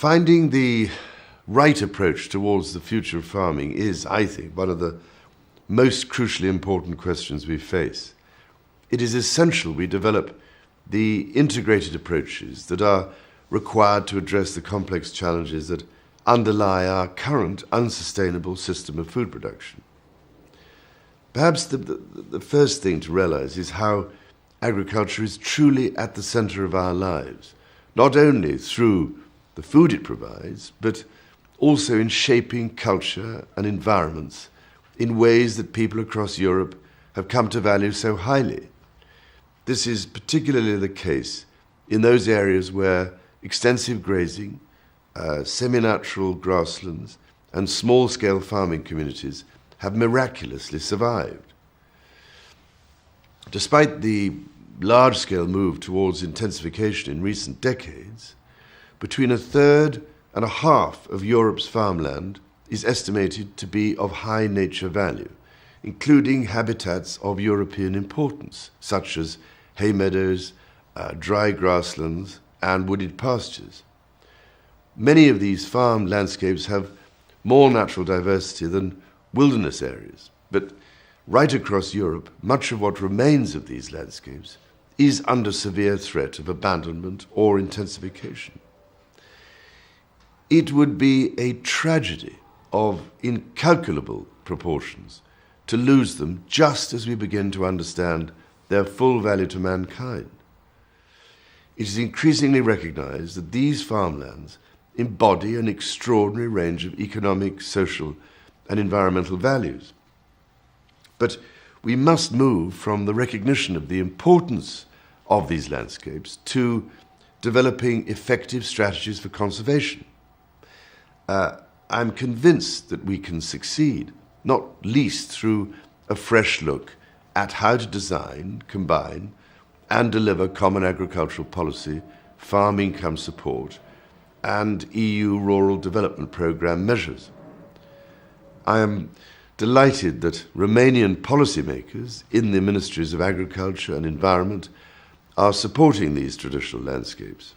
Finding the right approach towards the future of farming is, I think, one of the most crucially important questions we face. It is essential we develop the integrated approaches that are required to address the complex challenges that underlie our current unsustainable system of food production. Perhaps the first thing to realize is how agriculture is truly at the center of our lives, not only through the food it provides, but also in shaping culture and environments in ways that people across Europe have come to value so highly. This is particularly the case in those areas where extensive grazing, semi-natural grasslands, and small-scale farming communities have miraculously survived. Despite the large-scale move towards intensification in recent decades, between a third and a half of Europe's farmland is estimated to be of high nature value, including habitats of European importance, such as hay meadows, dry grasslands, and wooded pastures. Many of these farm landscapes have more natural diversity than wilderness areas, but right across Europe, much of what remains of these landscapes is under severe threat of abandonment or intensification. It would be a tragedy of incalculable proportions to lose them just as we begin to understand their full value to mankind. It is increasingly recognized that these farmlands embody an extraordinary range of economic, social, and environmental values. But we must move from the recognition of the importance of these landscapes to developing effective strategies for conservation. I'm convinced that we can succeed, not least through a fresh look at how to design, combine, and deliver common agricultural policy, farm income support, and EU rural development programme measures. I am delighted that Romanian policymakers in the Ministries of Agriculture and Environment are supporting these traditional landscapes.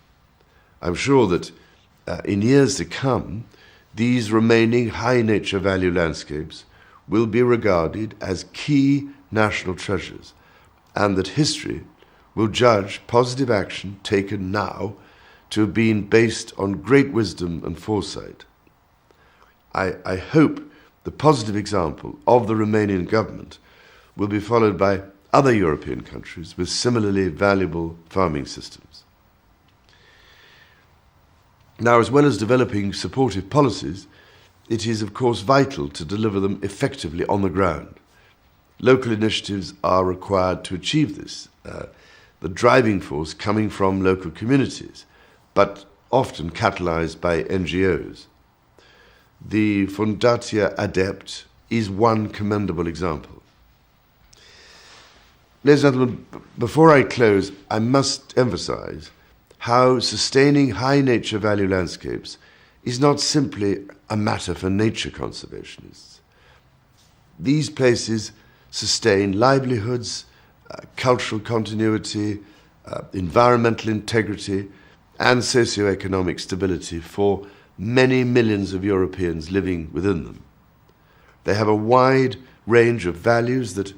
I'm sure that in years to come, these remaining high nature value landscapes will be regarded as key national treasures, and that history will judge positive action taken now to have been based on great wisdom and foresight. I hope the positive example of the Romanian government will be followed by other European countries with similarly valuable farming systems. Now, as well as developing supportive policies, it is of course vital to deliver them effectively on the ground. Local initiatives are required to achieve this, the driving force coming from local communities, but often catalyzed by NGOs. The Fundația ADEPT is one commendable example. Ladies and gentlemen, before I close, I must emphasize how sustaining high nature value landscapes is not simply a matter for nature conservationists. These places sustain livelihoods, cultural continuity, environmental integrity, and socio-economic stability for many millions of Europeans living within them. They have a wide range of values that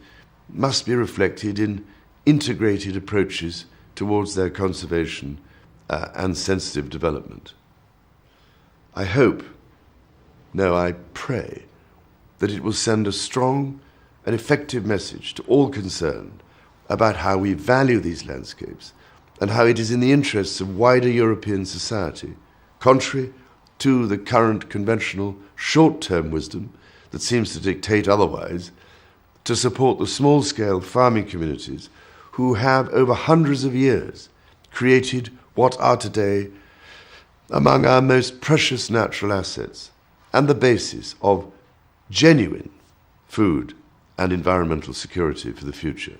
must be reflected in integrated approaches towards their conservation and sensitive development. I hope, no, I pray, that it will send a strong and effective message to all concerned about how we value these landscapes and how it is in the interests of wider European society, contrary to the current conventional short-term wisdom that seems to dictate otherwise, to support the small-scale farming communities who have over hundreds of years created what are today among our most precious natural assets and the basis of genuine food and environmental security for the future.